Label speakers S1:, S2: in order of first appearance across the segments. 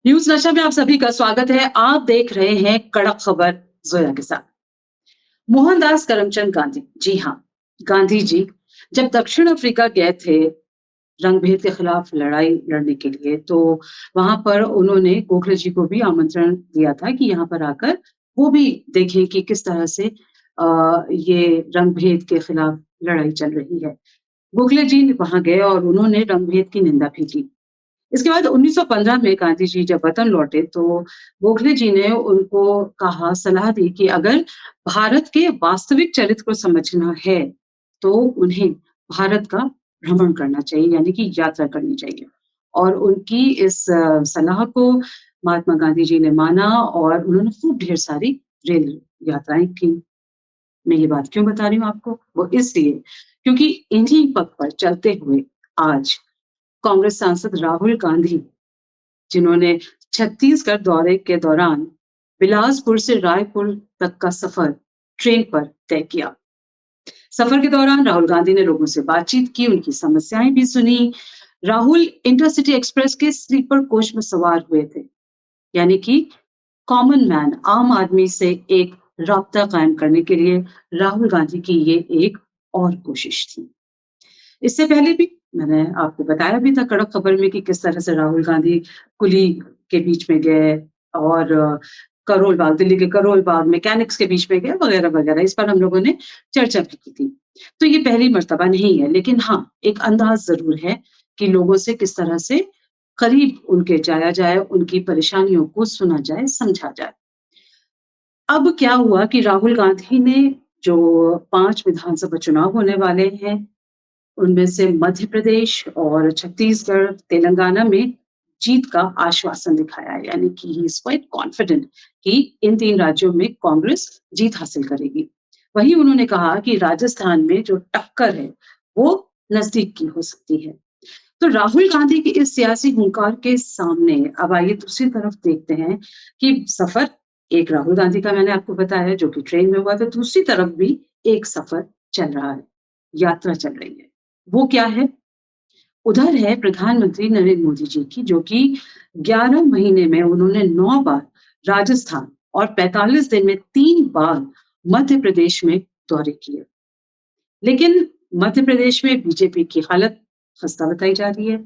S1: News नशा में आप सभी का स्वागत है। आप देख रहे हैं कड़क खबर जोया के साथ। मोहनदास करमचंद गांधी, जी हाँ, गांधी जी जब दक्षिण अफ्रीका गए थे रंगभेद के खिलाफ लड़ाई लड़ने के लिए, तो वहां पर उन्होंने गोखले जी को भी आमंत्रण दिया था कि यहाँ पर आकर वो भी देखें कि किस तरह से ये रंगभेद के खिलाफ लड़ाई चल रही है। गोखले जी वहां गए और उन्होंने रंगभेद की निंदा भी की। इसके बाद 1915 में गांधी जी जब वतन लौटे, तो गोखले जी ने उनको कहा, सलाह दी कि अगर भारत के वास्तविक चरित्र को समझना है तो उन्हें भारत का भ्रमण करना चाहिए, यानी कि यात्रा करनी चाहिए। और उनकी इस सलाह को महात्मा गांधी जी ने माना और उन्होंने खूब ढेर सारी रेल यात्राएं की। मैं ये बात क्यों बता रही हूँ आपको? वो इसलिए क्योंकि इन्हीं पथ पर चलते हुए आज कांग्रेस सांसद राहुल गांधी, जिन्होंने छत्तीसगढ़ दौरे के दौरान बिलासपुर से रायपुर तक का सफर ट्रेन पर तय किया। सफर के दौरान राहुल गांधी ने लोगों से बातचीत की, उनकी समस्याएं भी सुनी। राहुल इंटरसिटी एक्सप्रेस के स्लीपर कोच में सवार हुए थे, यानी कि कॉमन मैन, आम आदमी से एक राब्ता कायम करने के लिए राहुल गांधी की ये एक और कोशिश थी। इससे पहले भी मैंने आपको बताया भी था कड़क खबर में कि किस तरह से राहुल गांधी कुली के बीच में गए और करोल बाग, दिल्ली के करोल बाग मैकेनिक्स के बीच में गए वगैरह वगैरह। इस पर हम लोगों ने चर्चा भी की थी। तो ये पहली मर्तबा नहीं है, लेकिन हाँ, एक अंदाज जरूर है कि लोगों से किस तरह से करीब उनके जाया जाए, उनकी परेशानियों को सुना जाए, समझा जाए। अब क्या हुआ कि राहुल गांधी ने जो 5 विधानसभा चुनाव होने वाले हैं, उनमें से मध्य प्रदेश और छत्तीसगढ़, तेलंगाना में जीत का आश्वासन दिखाया है, यानी कि ही इज क्वाइट कॉन्फिडेंट कि इन 3 राज्यों में कांग्रेस जीत हासिल करेगी। वहीं उन्होंने कहा कि राजस्थान में जो टक्कर है, वो नजदीक की हो सकती है। तो राहुल गांधी के इस सियासी हुंकार के सामने अब आइए दूसरी तरफ देखते हैं कि सफर एक राहुल गांधी का मैंने आपको बताया जो कि ट्रेन में हुआ, तो दूसरी तरफ भी एक सफर चल रहा है, यात्रा चल रही है। वो क्या है? उधर है प्रधानमंत्री नरेंद्र मोदी जी की, जो कि 11 महीने में उन्होंने 9 बार राजस्थान और 45 दिन में 3 बार मध्य प्रदेश में दौरे किए। लेकिन मध्य प्रदेश में बीजेपी की हालत खस्ता बताई जा रही है।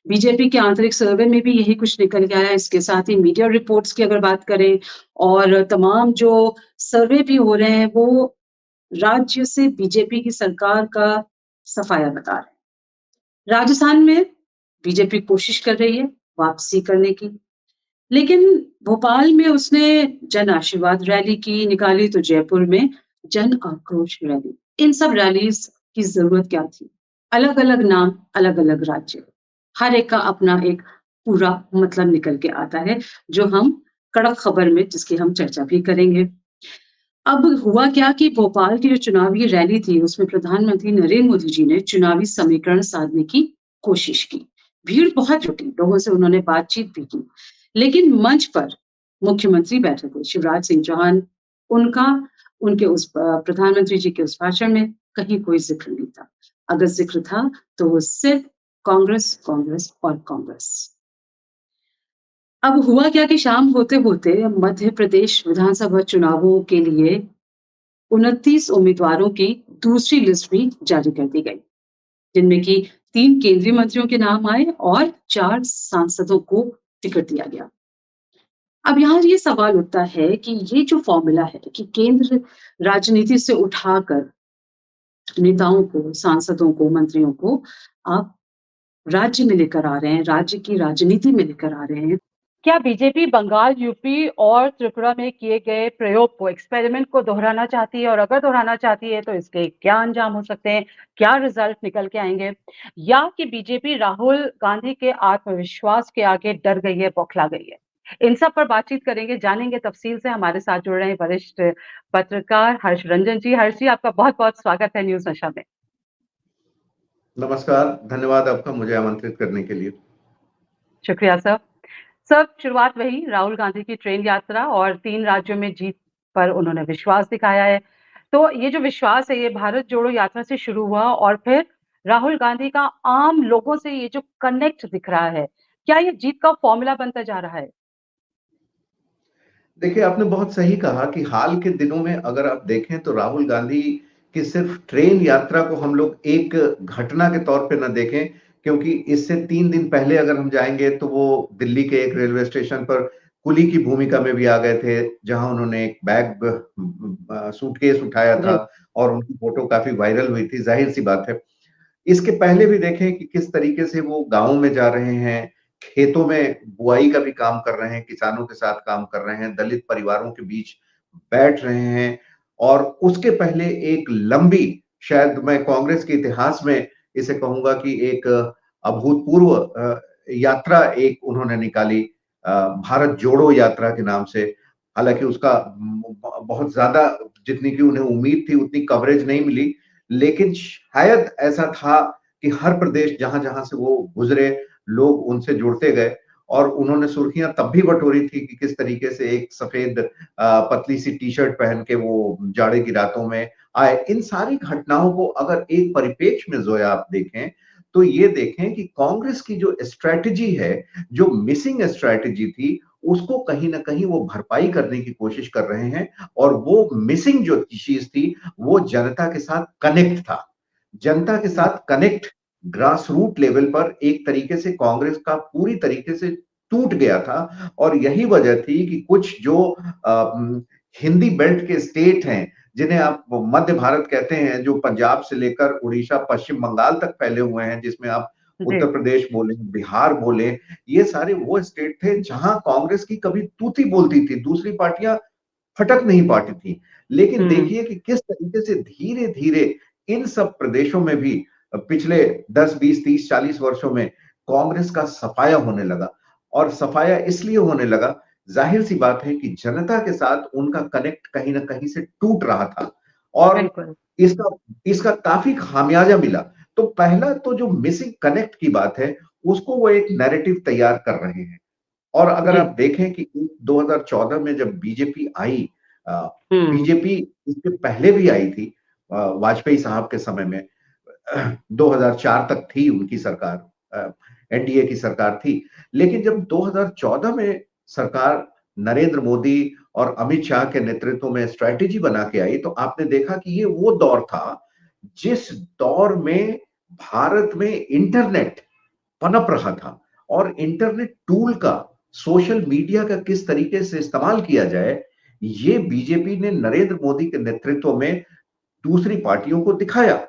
S1: बीजेपी के आंतरिक सर्वे में भी यही कुछ निकल के आया। इसके साथ ही मीडिया रिपोर्ट्स की अगर बात करें और तमाम जो सर्वे भी हो रहे हैं, वो राज्य से बीजेपी की सरकार का सफाया बता रहे हैं। राजस्थान में बीजेपी कोशिश कर रही है वापसी करने की, लेकिन भोपाल में उसने जन आशीर्वाद रैली की निकाली, तो जयपुर में जन आक्रोश रैली। इन सब रैलीज की जरूरत क्या थी? अलग अलग नाम, अलग अलग राज्य, हर एक का अपना एक पूरा मतलब निकल के आता है, जो हम कड़क खबर में जिसकी हम चर्चा भी करेंगे। अब हुआ क्या कि भोपाल की जो चुनावी रैली थी, उसमें प्रधानमंत्री नरेंद्र मोदी जी ने चुनावी समीकरण साधने की कोशिश की। भीड़ बहुत जुटी, लोगों से उन्होंने बातचीत भी की, लेकिन मंच पर मुख्यमंत्री बैठे थे शिवराज सिंह चौहान। उनका उनके उस प्रधानमंत्री जी के उस भाषण में कहीं कोई जिक्र नहीं था। अगर जिक्र था तो वो सिर्फ कांग्रेस, कांग्रेस और कांग्रेस। अब हुआ क्या कि शाम होते होते मध्य प्रदेश विधानसभा चुनावों के लिए 29 उम्मीदवारों की दूसरी लिस्ट भी जारी कर दी गई, जिनमें कि 3 केंद्रीय मंत्रियों के नाम आए और 4 सांसदों को टिकट दिया गया। अब यहाँ ये सवाल उठता है कि ये जो फॉर्मूला है कि केंद्र राजनीति से उठाकर नेताओं को, सांसदों को, मंत्रियों को आप राज्य में लेकर आ रहे हैं, राज्य की राजनीति में लेकर आ रहे हैं। क्या बीजेपी बंगाल, यूपी और त्रिपुरा में किए गए प्रयोग को, एक्सपेरिमेंट को दोहराना चाहती है? और अगर दोहराना चाहती है तो इसके क्या अंजाम हो सकते हैं, क्या रिजल्ट निकल के आएंगे? या कि बीजेपी राहुल गांधी के आत्मविश्वास के आगे डर गई है, बौखला गई है? इन सब पर बातचीत करेंगे, जानेंगे तफसील से। हमारे साथ जुड़ रहे हैं वरिष्ठ पत्रकार हर्ष रंजन जी। हर्ष जी, आपका बहुत बहुत स्वागत है न्यूज नशा में।
S2: नमस्कार, धन्यवाद आपका मुझे आमंत्रित करने के लिए।
S1: शुक्रिया सर। सब शुरुआत वही राहुल गांधी की ट्रेन यात्रा और 3 राज्यों में जीत पर उन्होंने विश्वास दिखाया है। तो ये जो विश्वास है, ये भारत जोड़ो यात्रा से शुरू हुआ और फिर राहुल गांधी का आम लोगों से ये जो कनेक्ट दिख रहा है, क्या ये जीत का फॉर्मूला बनता जा रहा है?
S2: देखिए, आपने बहुत सही कहा कि हाल के दिनों में अगर आप देखें तो राहुल गांधी की सिर्फ ट्रेन यात्रा को हम लोग एक घटना के तौर पे ना देखें, क्योंकि इससे 3 दिन पहले अगर हम जाएँगे तो वो दिल्ली के एक रेलवे स्टेशन पर कुली की भूमिका में भी आ गए थे, जहाँ उन्होंने एक सूटकेस उठाया था
S1: जी,
S2: और उनकी फ़ोटो काफ़ी वायरल हुई थी, ज़ाहिर-सी बात है। इसके पहले भी देखें कि किस तरीके से वो गाँव में जा रहे हैं, खेतों में बुआई का भी काम कर रहे हैं, किसानों के साथ काम कर रहे हैं, दलित परिवारों के बीच बैठ रहे हैं और उसके पहले एक लंबी, शायद मैं कांग्रेस के इतिहास में इसे कहूँगा कि एक अभूतपूर्व यात्रा एक उन्होंने निकाली, भारत जोड़ो यात्रा के नाम से। हालाँकि उसका बहुत ज़्यादा जितनी की उन्हें उम्मीद थी उतनी कवरेज नहीं मिली, लेकिन शायद ऐसा था कि हर प्रदेश जहाँ-जहाँ से वो गुज़रे, लोग उनसे जुड़ते गए और उन्होंने सुर्खियाँ तब भी बटोरी थी कि किस तरीके से एक सफ़ेद पतली-सी टी-शर्ट पहन के वो जाड़े की रातों में आए। इन सारी घटनाओं को अगर एक परिप्रेक्ष्य में ज़ोया आप देखें, तो ये देखें कि कांग्रेस की जो स्ट्रैटेजी है, जो मिसिंग स्ट्रैटेजी थी, उसको कहीं न कहीं वो भरपाई करने की कोशिश कर रहे हैं और वो मिसिंग जो चीज़ थी, वो जनता के साथ कनेक्ट था। जनता के
S1: जी,
S2: साथ कनेक्ट ग्रास रूट लेवल पर एक तरीके से कांग्रेस का पूरी तरीके से टूट गया था और यही वजह थी कि कुछ जो हिंदी बेल्ट के स्टेट हैं, जिन्हें आप मध्य भारत कहते हैं, जो पंजाब से लेकर उड़ीसा, पश्चिम बंगाल तक फैले हुए हैं, जिसमें आप
S1: जी।
S2: उत्तर प्रदेश बोलें, बिहार बोलें, ये सारे वो स्टेट थे जहां कांग्रेस की कभी तूती बोलती थी, दूसरी पार्टियां फटक नहीं पाती थी। लेकिन
S1: हुँ,
S2: देखिए कि किस तरीके से धीरे-धीरे इन सब प्रदेशों में भी पिछले 10, 20, 30, 40 वर्षों में कांग्रेस का सफाया होने लगा और सफाया इसलिए होने लगा, ज़ाहिर-सी बात है कि जनता के साथ उनका कनेक्ट कहीं न कहीं से टूट रहा था और
S1: बिल्कुल।
S2: इसका इसका काफ़ी खामियाजा मिला। तो पहला तो जो मिसिंग कनेक्ट की बात है, उसको वो एक नैरेटिव तैयार कर रहे हैं। और अगर
S1: जी।
S2: आप देखें कि 2014 में जब बीजेपी आई, अ,
S1: हुँ,
S2: बीजेपी इससे पहले भी आई थी, वाजपेयी साहब के समय में 2004 तक थी उनकी सरकार, एनडीए की सरकार थी। लेकिन जब 2014 में सरकार नरेंद्र मोदी और अमित शाह के नेतृत्व में स्ट्रैटेजी बना के आई, तो आपने देखा कि ये वो दौर था, जिस दौर में भारत में इंटरनेट पनप रहा था और इंटरनेट टूल का, सोशल मीडिया का किस तरीके से इस्तेमाल किया जाए, ये बीजेपी ने नरेंद्र मोदी के नेतृत्व में दूसरी पार्टियों को दिखाया।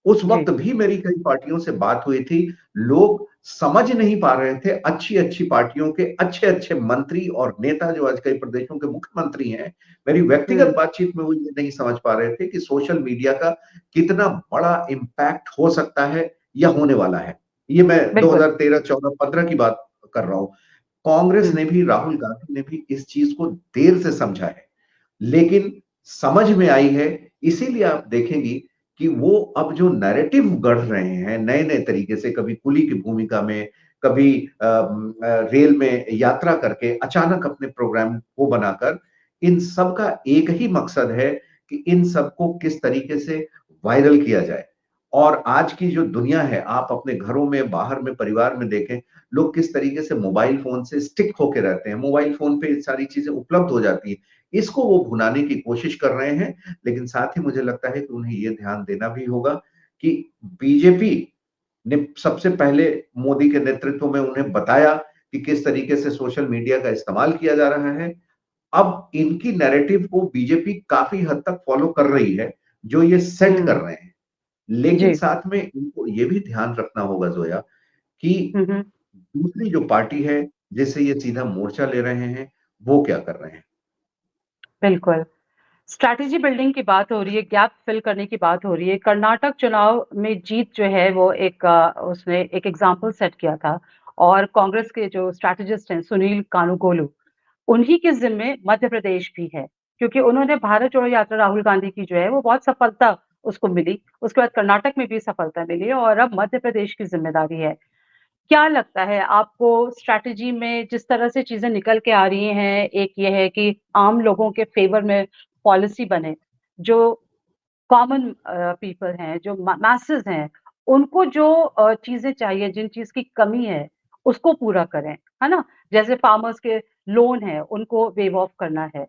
S2: उस
S1: जी,
S2: वक़्त भी मेरी कई पार्टियों से बात हुई थी। लोग समझ नहीं पा रहे थे, अच्छी-अच्छी पार्टियों के अच्छे-अच्छे मंत्री और नेता जो आज कई प्रदेशों के मुख्यमंत्री हैं, मेरी व्यक्तिगत
S1: हुँ,
S2: बातचीत में वो ये नहीं समझ पा रहे थे कि सोशल मीडिया का कितना बड़ा इम्पैक्ट हो सकता है या होने वाला है। ये मैं
S1: बिल्कुल।
S2: 2013, 14, 15 की बात कर रहा हूँ। कांग्रेस
S1: हुँ,
S2: ने भी, राहुल गांधी ने भी इस चीज़ को देर से समझा है। लेकिन समझ में आई है, इसीलिए आप देखेंगी कि वो अब जो नैरेटिव गढ़ रहे हैं नए-नए तरीके से, कभी कुली की भूमिका में, कभी रेल में यात्रा करके अचानक अपने प्रोग्राम को बनाकर, इन सब का एक ही मकसद है कि इन सबको किस तरीके से वायरल किया जाए। और आज की जो दुनिया है, आप अपने घरों में, बाहर में, परिवार में देखें, लोग किस तरीके से मोबाइल फ़ोन से स्टिक होके रहते हैं। मोबाइल फ़ोन पे ये सारी चीज़ें उपलब्ध हो जाती हैं। इसको वो भुनाने की कोशिश कर रहे हैं, लेकिन साथ ही मुझे लगता है कि उन्हें ये ध्यान देना भी होगा कि बीजेपी ने सबसे पहले मोदी के नेतृत्व में उन्हें बताया कि किस तरीके से सोशल मीडिया का इस्तेमाल किया जा रहा है। अब इनकी नैरेटिव को बीजेपी काफ़ी हद तक फ़ॉलो कर रही है, जो ये सेट कर
S1: हुँ,
S2: रहे हैं। लेकिन
S1: जी।
S2: साथ में इनको ये भी ध्यान रखना होगा ज़ोया कि
S1: हुँ, हुँ,
S2: दूसरी जो पार्टी है, जिससे ये सीधा मोर्चा ले रहे हैं, वो क्या कर रहे हैं?
S1: बिल्कुल। स्ट्रैटेजी बिल्डिंग की बात हो रही है, गैप फिल करने की बात हो रही है। कर्नाटक चुनाव में जीत जो है वो एक उसने एक एग्ज़ाम्पल सेट किया था और कांग्रेस के जो स्ट्रैटेजिस्ट हैं सुनील कानूगोलु, उन्हीं के ज़िम्मे मध्य प्रदेश भी है। क्योंकि उन्होंने भारत जोड़ो यात्रा राहुल गांधी की जो है वो बहुत सफलता उसको मिली। उसके बाद कर्नाटक में भी सफलता मिली और अब मध्य प्रदेश की ज़िम्मेदारी है। क्या लगता है आपको स्ट्रैटेजी में जिस तरह से चीज़ें निकल के आ रही हैं, एक ये है कि आम लोगों के फ़ेवर में पॉलिसी बने, जो कॉमन पीपल हैं, जो मा मासेस हैं, उनको जो चीज़ें चाहिए, जिन चीज़ की कमी है, उसको पूरा करें, है ना? जैसे फार्मर्स के लोन है, उनको वेव ऑफ करना है।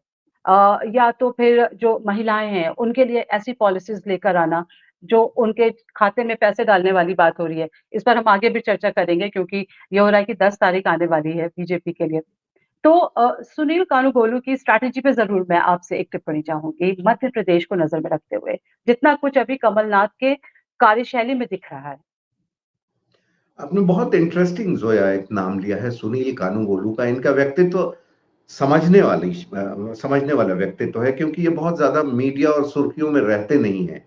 S1: या तो फिर जो महिलाएँ हैं, उनके लिए ऐसी पॉलिसीज़ लेकर आना, जो उनके खाते में पैसे डालने वाली बात हो रही है। इस पर हम आगे भी चर्चा करेंगे क्योंकि ये हो रहा है कि 10 तारीख आने वाली है बीजेपी के लिए। तो सुनील कानूगोलू की स्ट्रैटेजी पे ज़रूर मैं आपसे एक टिप्पणी चाहूँगी, मध्य प्रदेश को नज़र में रखते हुए। जितना कुछ अभी कमलनाथ के कार्यशैली में दिख रहा है।
S2: आपने बहुत इंटरेस्टिंग जोया एक नाम लिया है सुनील कानूगोलू का। इनका व्यक्तित्व समझने वाला व्यक्तित्व है, क्योंकि ये बहुत ज्यादा मीडिया और सुर्खियों में रहते नहीं है।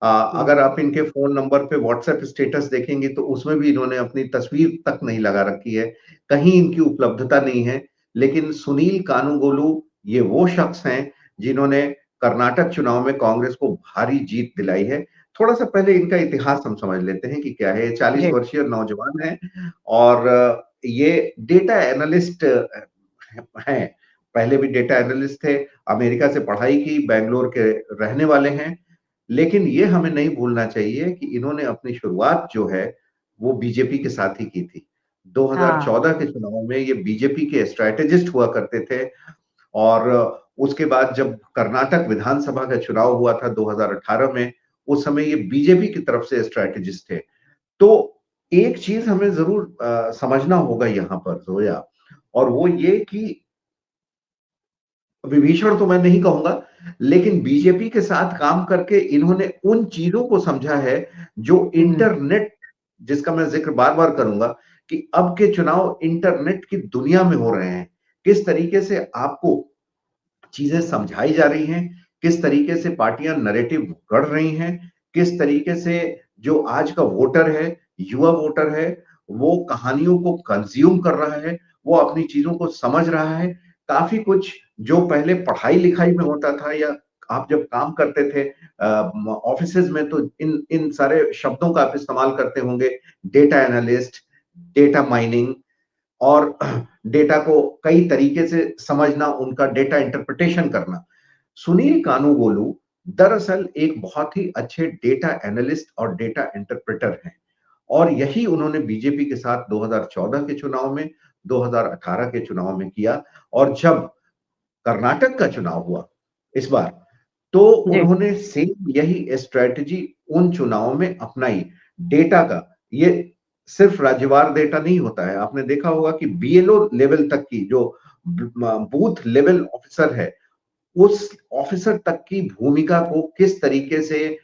S1: हुँ,
S2: अगर आप इनके फोन नंबर पे व्हाट्सएप स्टेटस देखेंगे तो उसमें भी इन्होंने अपनी तस्वीर तक नहीं लगा रखी है, कहीं इनकी उपलब्धता नहीं है। लेकिन सुनील कानूगोलू ये वो शख्स हैं जिन्होंने कर्नाटक चुनाव में कांग्रेस को भारी जीत दिलाई है। थोड़ा सा पहले इनका इतिहास हम समझ लेते हैं कि क्या है। ये 40
S1: जी।
S2: वर्षीय नौजवान है और ये डेटा एनालिस्ट हैं। पहले भी डेटा एनालिस्ट थे, अमेरिका से पढ़ाई की, बैंगलोर के रहने वाले हैं। लेकिन ये हमें नहीं भूलना चाहिए कि इन्होंने अपनी शुरुआत जो है, वो बीजेपी के साथ ही की थी।
S1: हाँ,
S2: 2014 के चुनाव में ये बीजेपी के स्ट्रैटेजिस्ट हुआ करते थे और उसके बाद जब कर्नाटक विधानसभा का चुनाव हुआ था 2018 में, उस समय ये बीजेपी की तरफ से स्ट्रैटेजिस्ट थे। तो एक चीज़ हमें ज़रूर समझना होगा यहाँ पर ज़ोया, और वो ये कि विभीषण तो मैं नहीं कहूँगा, लेकिन बीजेपी के साथ काम करके इन्होंने उन चीज़ों को समझा है, जो
S1: हुँ,
S2: इंटरनेट, जिसका मैं ज़िक्र बार-बार करूँगा कि अब के चुनाव इंटरनेट की दुनिया में हो रहे हैं। किस तरीके से आपको चीज़ें समझाई जा रही हैं, किस तरीके से पार्टियाँ नैरेटिव गढ़ रही हैं, किस तरीके से जो आज का वोटर है, युवा वोटर है, वो कहानियों को कंज़्यूम कर रहा है, वो अपनी चीज़ों को समझ रहा है। काफ़ी कुछ जो पहले पढ़ाई-लिखाई में होता था या आप जब काम करते थे ऑफ़िसेज़ में, तो इन इन सारे शब्दों का आप इस्तेमाल करते होंगे, डेटा एनालिस्ट, डेटा माइनिंग और डेटा को कई तरीके से समझना, उनका डेटा इंटरप्रिटेशन करना। सुनील कानूगोलू दरअसल एक बहुत ही अच्छे डेटा एनालिस्ट और डेटा इंटरप्रेटर हैं और यही उन्होंने बीजेपी के साथ 2014 के चुनाव में, 2018 के चुनाव में किया और जब कर्नाटक का चुनाव हुआ इस बार, तो
S1: जी,
S2: उन्होंने सेम यही स्ट्रैटेजी उन चुनावों में अपनाई। डेटा का ये सिर्फ राज्यवार डेटा नहीं होता है। आपने देखा होगा कि बीएलओ लेवल तक की जो बूथ लेवल ऑफिसर है, उस ऑफिसर तक की भूमिका को किस तरीके से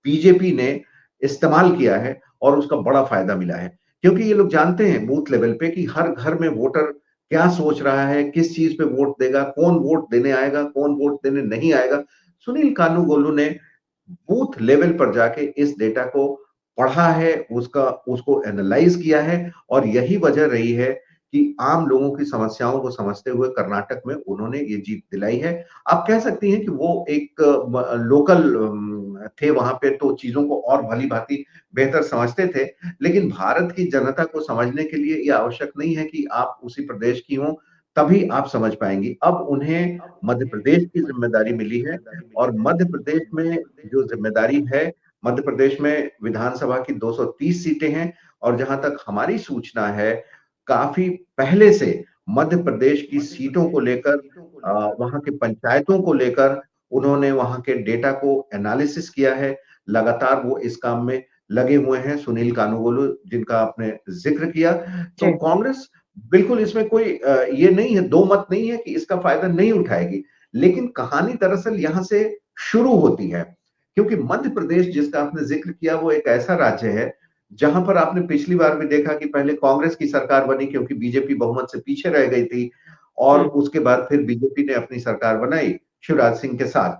S2: बीजेपी ने इस्तेमाल किया है और उसका बड़ा फायदा मिला है। क्योंकि ये लोग जानते हैं बूथ लेवल पे कि हर घर में वोटर क्या सोच रहा है, किस चीज पे वोट देगा, कौन वोट देने आएगा, कौन वोट देने नहीं आएगा। सुनील कानूगोलू ने बूथ लेवल पर जाके इस डेटा को पढ़ा है, उसका उसको एनालाइज किया है और यही वजह रही है कि आम लोगों की समस्याओं को समझते हुए कर्नाटक में उन्होंने ये जीत दिलाई है। आप कह सकती हैं कि वो एक लोकल थे वहां पे, तो चीजों को और भली-भांति बेहतर समझते थे। लेकिन भारत की जनता को समझने के लिए ये आवश्यक नहीं है कि आप उसी प्रदेश की हों, तभी आप समझ पाएंगी। अब उन्हें मध्य प्रदेश की जिम्मेदारी मिली है और मध्य प्रदेश में जो जिम्मेदारी है, मध्य प्रदेश में विधानसभा की 230 सीटें हैं और जहां तक हमारी सूचना है, काफी पहले से मध्य प्रदेश की सीटों को लेकर, वहां के पंचायतों को लेकर उन्होंने वहां के डेटा को एनालिसिस किया है। लगातार वो इस काम में लगे हुए हैं, सुनील कानूगोलू जिनका आपने जिक्र किया। तो
S1: जी,
S2: कांग्रेस बिल्कुल इसमें कोई ये नहीं है, दो मत नहीं है कि इसका फायदा नहीं उठाएगी। लेकिन कहानी दरअसल यहां से शुरू होती है, क्योंकि मध्य प्रदेश जिसका आपने जिक्र किया वो एक ऐसा राज्य है जहां पर आपने पिछली बार भी देखा कि पहले कांग्रेस की सरकार बनी क्योंकि बीजेपी बहुमत से पीछे रह गई थी और
S1: हुँ,
S2: उसके बाद फिर बीजेपी ने अपनी सरकार बनाई शिवराज सिंह के साथ।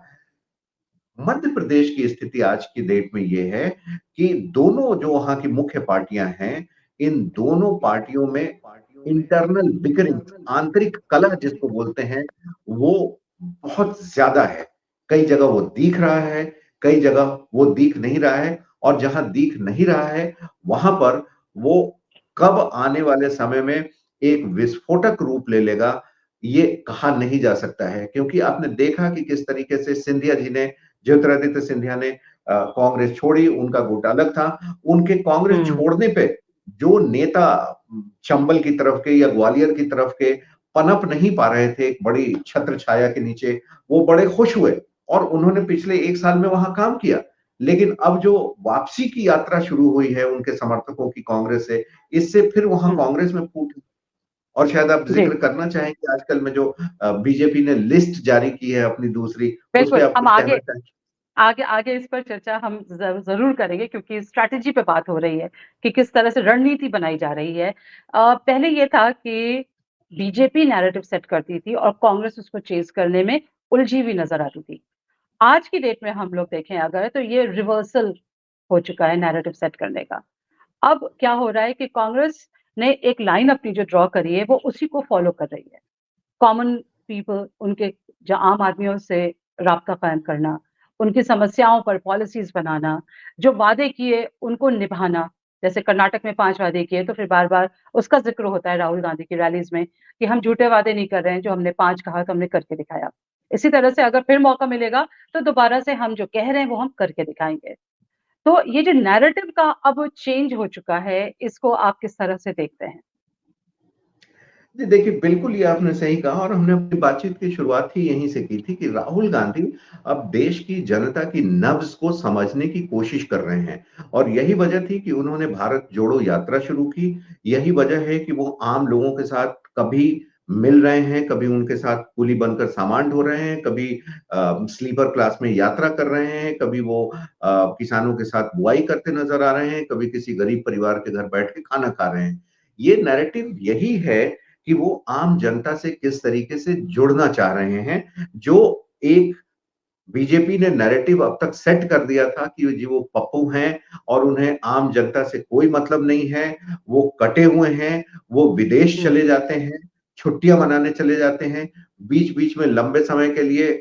S2: मध्य प्रदेश की स्थिति आज की डेट में ये है कि दोनों जो वहां की मुख्य पार्टियां हैं, इन दोनों पार्टियों में इंटरनल बिकरिंग, आंतरिक कलह जिसको बोलते हैं, वो बहुत ज्यादा है। कई जगह वो दिख रहा है, कई जगह वो दिख नहीं रहा है और जहां दिख नहीं रहा है, वहां पर वो कब आने वाले समय में एक विस्फोटक रूप ले लेगा, ये कहा नहीं जा सकता है। क्योंकि आपने देखा कि किस तरीके से सिंधिया जी ने, ज्योतिरादित्य सिंधिया ने कांग्रेस छोड़ी, उनका गुट अलग था। उनके कांग्रेस
S1: हुँ,
S2: छोड़ने पे जो नेता चंबल की तरफ के या ग्वालियर की तरफ के पनप नहीं पा रहे थे एक बड़ी छत्र छाया के नीचे, वो बड़े खुश हुए और उन्होंने पिछले 1 साल में वहाँ काम किया। लेकिन अब जो वापसी की यात्रा शुरू हुई है उनके समर्थकों की कांग्रेस से, इससे फिर वहाँ
S1: हुँ,
S2: कांग्रेस में फूट। और शायद आप
S1: जी,
S2: ज़िक्र करना चाहें कि आजकल में जो बीजेपी ने लिस्ट जारी की है अपनी दूसरी, उस पे
S1: बिल्कुल,
S2: आप
S1: हम
S2: कुछ कहना
S1: आगे
S2: चाहें?
S1: आगे आगे इस पर चर्चा हम ज़रूर करेंगे क्योंकि स्ट्रैटेजी पे बात हो रही है कि किस तरह से रणनीति बनाई जा रही है। पहले ये था कि बीजेपी नैरेटिव सेट करती थी और कांग्रेस उसको चेज़ करने में उलझी हुई नज़र आती थी। आज की डेट में हम लोग देखें अगर तो ये रिवर्सल हो चुका है नैरेटिव सेट करने का। अब क्या हो रहा है कि कांग्रेस ने एक लाइन अपनी जो ड्रॉ करी है वो उसी को फॉलो कर रही है। कॉमन पीपल उनके जो आम आदमियों से राब्ता कायम करना, उनकी समस्याओं पर पॉलिसीज़ बनाना, जो वादे किए उनको निभाना। जैसे कर्नाटक में 5 वादे किए तो फिर बार-बार उसका ज़िक्र होता है राहुल गांधी की रैलीज़ में कि हम झूठे वादे नहीं कर रहे हैं, जो हमने 5 कहा तो हमने करके दिखाया। इसी तरह से अगर फिर मौका मिलेगा तो दोबारा से हम जो कह रहे हैं वो हम करके दिखाएँगे। तो ये जो नैरेटिव का अब चेंज हो चुका है, इसको आप किस तरह से देखते हैं?
S2: जी, देखिए बिल्कुल ये आपने सही कहा और हमने अपनी बातचीत की शुरुआत ही यहीं से की थी कि राहुल गांधी अब देश की जनता की नब्ज़ को समझने की कोशिश कर रहे हैं और यही वजह थी कि उन्होंने भारत जोड़ो यात्रा शुरू की। यही वजह है कि वो आम लोगों के साथ कभी मिल रहे हैं, कभी उनके साथ कुली बनकर सामान ढो रहे हैं, कभी स्लीपर क्लास में यात्रा कर रहे हैं, कभी वो किसानों के साथ बुआई करते नज़र आ रहे हैं, कभी किसी गरीब परिवार के घर बैठ के खाना खा रहे हैं। ये नैरेटिव यही है कि वो आम जनता से किस तरीके से जुड़ना चाह रहे हैं, जो एक बीजेपी ने नैरेटिव अब तक सेट कर दिया था कि जी वो पप्पू हैं और उन्हें आम जनता से कोई मतलब नहीं है, वो कटे हुए हैं, वो विदेश
S1: हुँ,
S2: चले जाते हैं, छुट्टियाँ मनाने चले जाते हैं, बीच-बीच में लंबे समय के लिए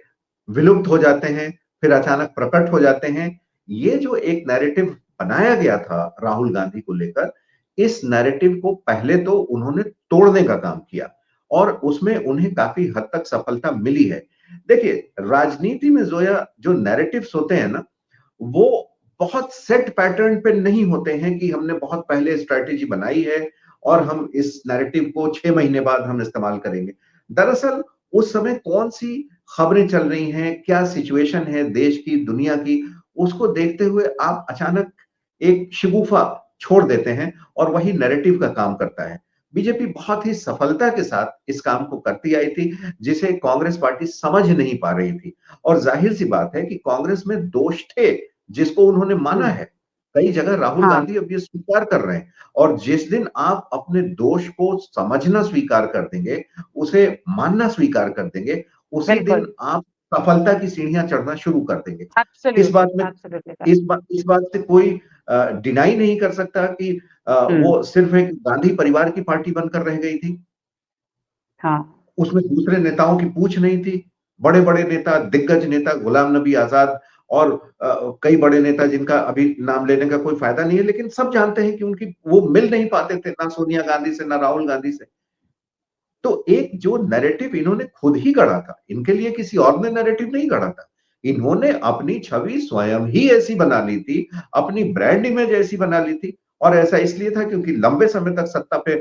S2: विलुप्त हो जाते हैं, फिर अचानक प्रकट हो जाते हैं। ये जो एक नैरेटिव बनाया गया था राहुल गांधी को लेकर, इस नैरेटिव को पहले तो उन्होंने तोड़ने का काम किया और उसमें उन्हें काफ़ी हद तक सफलता मिली है। देखिए, राजनीति में ज़ोया जो नैरेटिव्स होते हैं ना, वो बहुत सेट पैटर्न पे नहीं होते हैं कि हमने बहुत पहले स्ट्रैटेजी बनाई है और हम इस नैरेटिव को 6 महीने बाद हम इस्तेमाल करेंगे। दरअसल उस समय कौन-सी खबरें चल रही हैं, क्या सिचुएशन है देश की, दुनिया की, उसको देखते हुए आप अचानक एक शगुफा छोड़ देते हैं और वही नैरेटिव का काम करता है। बीजेपी बहुत ही सफलता के साथ इस काम को करती आई थी, जिसे कांग्रेस पार्टी समझ नहीं पा रही थी और ज़ाहिर-सी बात है कि कांग्रेस में दोष थे, जिसको उन्होंने माना
S1: हुँ,
S2: है। कई जगह राहुल
S1: हाँ,
S2: गांधी अब ये स्वीकार कर रहे हैं और जिस दिन आप अपने दोष को समझना स्वीकार कर देंगे, उसे मानना स्वीकार कर देंगे, उसी
S1: बिल्कुल।
S2: दिन आप सफलता की सीढ़ियाँ चढ़ना शुरू कर देंगे। इस
S1: एब्सोल्युटली,
S2: बात में
S1: एब्सोल्युटली राइट।
S2: इस बात से कोई डिनाई नहीं कर सकता कि
S1: हुँ,
S2: वो सिर्फ एक गांधी परिवार की पार्टी बनकर रह गई थी।
S1: हाँ,
S2: उसमें दूसरे नेताओं की पूछ नहीं थी। बड़े-बड़े नेता, दिग्गज नेता गुलाम नबी आज़ाद और कई बड़े नेता जिनका अभी नाम लेने का कोई फ़ायदा नहीं है, लेकिन सब जानते हैं कि उनकी वो मिल नहीं पाते थे, ना सोनिया गांधी से, ना राहुल गांधी से। तो एक जो नैरेटिव इन्होंने खुद ही गढ़ा था, इनके लिए किसी और ने नैरेटिव नहीं गढ़ा था। इन्होंने अपनी छवि स्वयं ही ऐसी बना ली थी, अपनी ब्रांड इमेज ऐसी बना ली थी और ऐसा इसलिए था क्योंकि लंबे समय तक सत्ता पे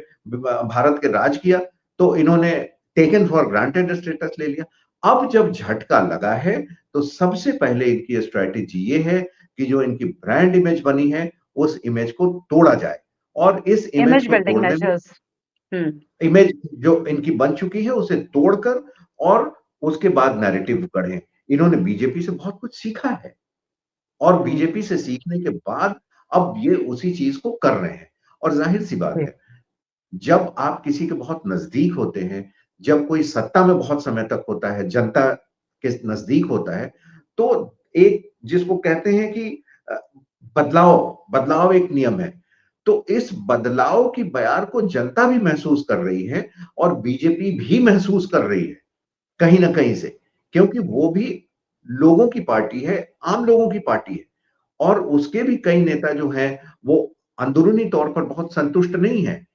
S2: भारत के राज किया, तो इन्होंने टेकन फॉर ग्रांटेड स्टेटस ले लिया। अब जब झटका लगा है, तो सबसे पहले इनकी स्ट्रैटेजी ये है कि जो इनकी ब्रांड इमेज बनी है, उस इमेज को तोड़ा जाए और इस इमेज
S1: इमेज
S2: को
S1: बिल्डिंग
S2: तोड़ने में
S1: मेजर्स। हुँ,
S2: इमेज जो इनकी बन चुकी है उसे तोड़कर और उसके बाद नैरेटिव गढ़े। इन्होंने बीजेपी से बहुत कुछ सीखा है और
S1: हुँ,
S2: बीजेपी से सीखने के बाद अब ये उसी चीज़ को कर रहे हैं और ज़ाहिर-सी बात
S1: जी,
S2: है, जब आप किसी के बहुत नज़दीक होते हैं, जब कोई सत्ता में बहुत समय तक होता है, जनता के नज़दीक होता है, तो एक जिसको कहते हैं कि अ, बदलाव एक नियम है। तो इस बदलाव की बयार को जनता भी महसूस कर रही है और बीजेपी भी महसूस कर रही है, कहीं न कहीं से, क्योंकि वो भी लोगों की पार्टी है, आम लोगों की पार्टी है और उसके भी कई नेता जो हैं, वो अंदरूनी तौर पर बहुत संतुष्ट नहीं हैं।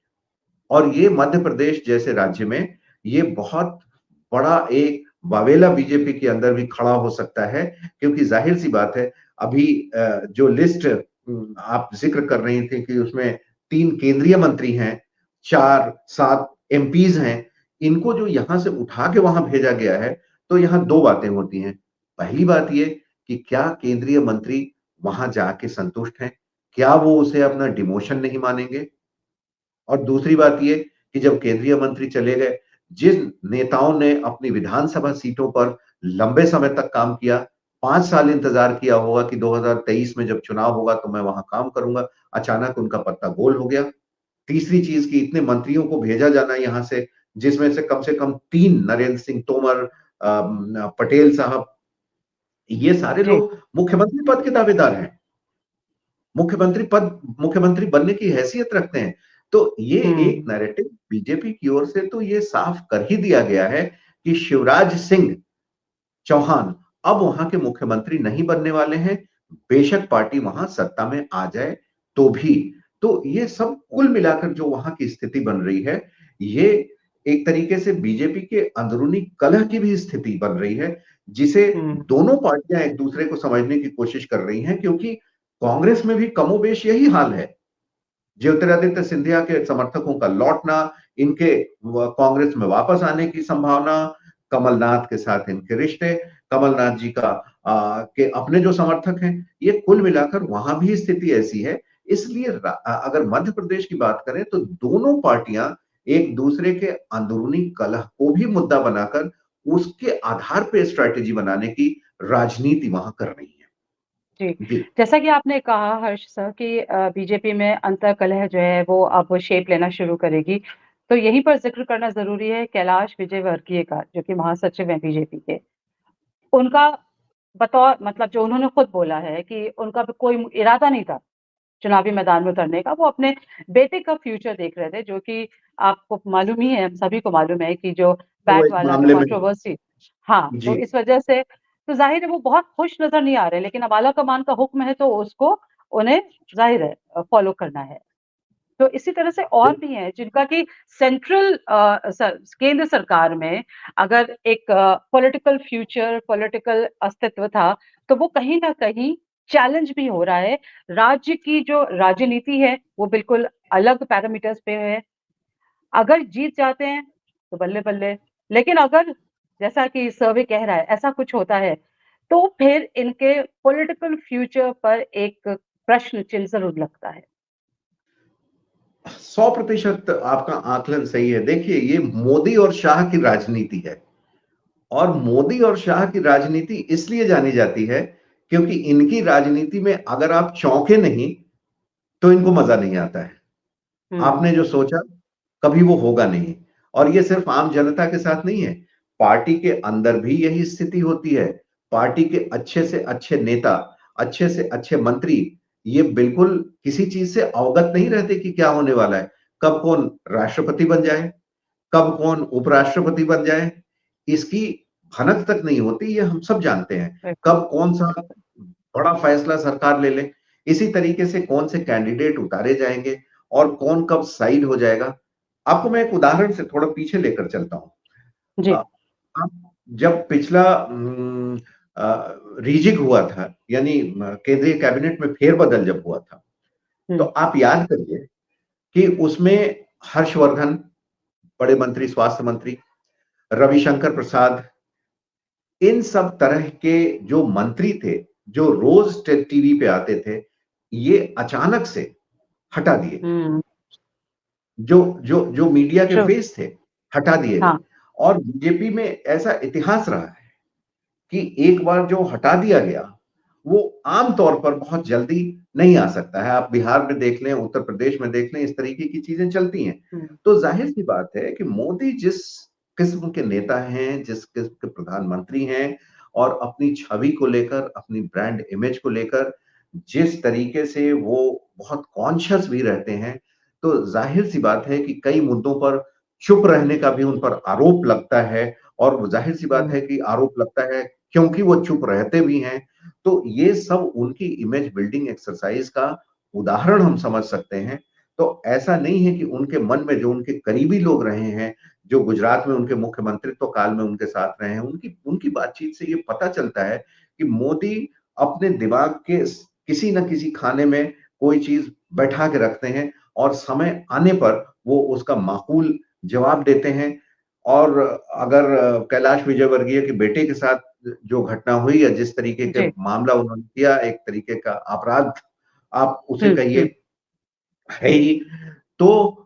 S2: और ये मध्य प्रदेश जैसे राज्य में ये बहुत बड़ा एक वावेला बीजेपी के अंदर भी खड़ा हो सकता है क्योंकि जाहिर-सी बात है अभी जो लिस्ट आप ज़िक्र कर रही थी कि उसमें 3 केंद्रीय मंत्री हैं, 4-7 एमपीज़ हैं, इनको जो यहाँ से उठा के वहाँ भेजा गया है, तो यहाँ 2 बातें होती हैं। पहली बात ये कि क्या केंद्रीय मंत्री वहाँ जाके संतुष्ट हैं? क्या वो उसे अपना डिमोशन नहीं मानेंगे? और दूसरी बात ये कि जब केंद्रीय मंत्री चले गए, जिन नेताओं ने अपनी विधानसभा सीटों पर लंबे समय तक काम किया, 5 साल इंतज़ार किया होगा कि 2023 में जब चुनाव होगा तो मैं वहाँ काम करूँगा, अचानक उनका पत्ता गोल हो गया। तीसरी चीज़ कि इतने मंत्रियों को भेजा जाना यहाँ से कम 3 नरेंद्र सिंह तोमर, पटेल साहब, ये सारे
S1: जी।
S2: लोग मुख्यमंत्री पद के दावेदार हैं। मुख्यमंत्री बनने की हैसियत रखते हैं। तो ये एक
S1: हम्म।
S2: नैरेटिव बीजेपी की ओर से तो ये साफ कर ही दिया गया है कि शिवराज सिंह चौहान अब वहां के मुख्यमंत्री नहीं बनने वाले हैं, बेशक पार्टी वहां सत्ता में आ जाए तो भी। तो ये सब कुल मिलाकर जो वहां की स्थिति बन रही है, ये एक तरीके से बीजेपी के अंदरूनी कलह की भी स्थिति बन रही है, जिसे
S1: हम्म।
S2: दोनों पार्टियां एक दूसरे को समझने की कोशिश कर रही हैं, क्योंकि कांग्रेस में भी कमोबेश यही हाल है। ज्योतिरादित्य सिंधिया के समर्थकों का लौटना, इनके कांग्रेस में वापस आने की संभावना, कमलनाथ के साथ इनके रिश्ते, कमलनाथ जी का के अपने जो समर्थक हैं, ये कुल मिलाकर वहां भी स्थिति ऐसी है। इसलिए अगर मध्य प्रदेश की बात करें तो दोनों पार्टियां एक दूसरे के अंदरूनी कलह को भी मुद्दा बनाकर उसके आधार पे स्ट्रैटेजी बनाने की राजनीति वहां कर रही है।
S1: जी।
S2: जी।
S1: जैसा कि आपने कहा हर्ष सर कि बीजेपी में अंतर्कलह जो है वो अब शेप लेना शुरू करेगी। तो यहीं पर ज़िक्र करना ज़रूरी है कैलाश विजयवर्गीय का, जो कि महासचिव हैं बीजेपी के। उनका बतौर मतलब जो उन्होंने खुद बोला है कि उनका भी कोई इरादा नहीं था चुनावी मैदान में उतरने का, वो अपने बेटे का फ्यूचर देख रहे थे, जो कि आपको मालूम ही है, हम सभी को मालूम है कि जो
S2: तो
S1: बैट
S2: इस
S1: वाला जो
S2: मामले में
S1: कंट्रोवर्सी। हाँ, तो
S2: जी।
S1: इस वजह से तो ज़ाहिर है वो बहुत खुश नज़र नहीं आ रहे, लेकिन अब आला कमान का हुक्म है तो उसको उन्हें ज़ाहिर है फ़ॉलो करना है। तो इसी तरह से और भी हैं जिनका कि सेंट्रल केंद्र सरकार में अगर एक पॉलिटिकल फ्यूचर, पॉलिटिकल अस्तित्व था, तो वो कहीं न कहीं चैलेंज भी हो रहा है। राज्य की जो राजनीति है, वो बिल्कुल अलग पैरामीटर्स पे है। अगर जीत जाते हैं, तो बल्ले-बल्ले, लेकिन अगर जैसा कि सर्वे कह रहा है, ऐसा कुछ होता है, तो फिर इनके पॉलिटिकल फ्यूचर पर एक प्रश्न चिन्ह ज़रूर लगता है।
S2: 100% आपका आकलन सही है। देखिए, ये मोदी और शाह की राजनीति है और मोदी और शाह की राजनीति इसलिए जानी जाती है क्योंकि इनकी राजनीति में अगर आप चौंके नहीं, तो इनको मजा नहीं आता है। आपने
S1: हुँ।
S2: जो सोचा, कभी वो होगा नहीं। और ये सिर्फ आम जनता के साथ नहीं है, पार्टी के अंदर भी यही स्थिति होती है। पार्टी के अच्छे से अच्छे नेता, अच्छे से अच्छे मंत्री, ये बिल्कुल किसी चीज से अवगत नहीं रहते कि क्या होने वाला है। कब कौन राष्ट्रपति बन जाए, कब कौन उपराष्ट्रपति बन जाए, इसकी भनक तक नहीं होती, ये हम सब जानते हैं।
S1: बिल्कुल,
S2: कब कौन-सा
S1: बिल्कुल।
S2: बड़ा फैसला सरकार ले ले, इसी तरीके से कौन से कैंडिडेट उतारे जाएँगे और कौन कब साइड हो जाएगा। आपको मैं एक उदाहरण से थोड़ा पीछे लेकर चलता हूँ।
S1: जी।
S2: अ, आप जब पिछला रीजिग हुआ था, यानी केंद्रीय कैबिनेट में फेरबदल जब हुआ था, तो
S1: हुँ।
S2: आप याद करिए कि उसमें हर्षवर्धन, बड़े मंत्री, स्वास्थ्य मंत्री, रविशंकर प्रसाद, इन सब तरह के जो मंत्री थे, जो रोज़ टीवी पे आते थे, ये अचानक से हटा दिए गए।
S1: हुँ।
S2: जो जो जो मीडिया के
S1: ट्रू।
S2: फेस थे, हटा दिए गए।
S1: हाँ।
S2: और बीजेपी में ऐसा इतिहास रहा है कि एक बार जो हटा दिया गया, वो आम तौर पर बहुत जल्दी नहीं आ सकता है। आप बिहार में देख लें, उत्तर प्रदेश में देख लें, इस तरीके की चीज़ें चलती हैं।
S1: हुँ।
S2: तो ज़ाहिर-सी बात है कि मोदी जिस किस्म के नेता हैं, जिस किस्म के प्रधानमंत्री हैं और अपनी छवि को लेकर, अपनी ब्रांड इमेज को लेकर जिस तरीके से वो बहुत कॉन्शियस भी रहते हैं, तो ज़ाहिर-सी बात है कि कई मुद्दों पर चुप रहने का भी उन पर आरोप लगता है और वो ज़ाहिर-सी बात
S1: हुँ।
S2: है कि आरोप लगता है क्योंकि वो चुप रहते भी हैं। तो ये सब उनकी इमेज बिल्डिंग एक्सरसाइज का उदाहरण हम समझ सकते हैं। तो ऐसा नहीं है कि उनके मन में जो उनके करीबी लोग रहे हैं, जो गुजरात में उनके मुख्यमंत्रित्व काल में उनके साथ रहे हैं, उनकी उनकी बातचीत से ये पता चलता है कि मोदी अपने दिमाग के किसी न किसी खाने में कोई चीज़ बैठा के रखते हैं और समय आने पर वो उसका माकूल जवाब देते हैं। और अगर कैलाश विजयवर्गीय के बेटे के साथ जो घटना हुई या जिस तरीके के
S1: जी।
S2: मामला उन्होंने किया, एक तरीके का अपराध आप उसे
S1: हुँ,
S2: कहिए,
S1: हुँ।
S2: है ही। तो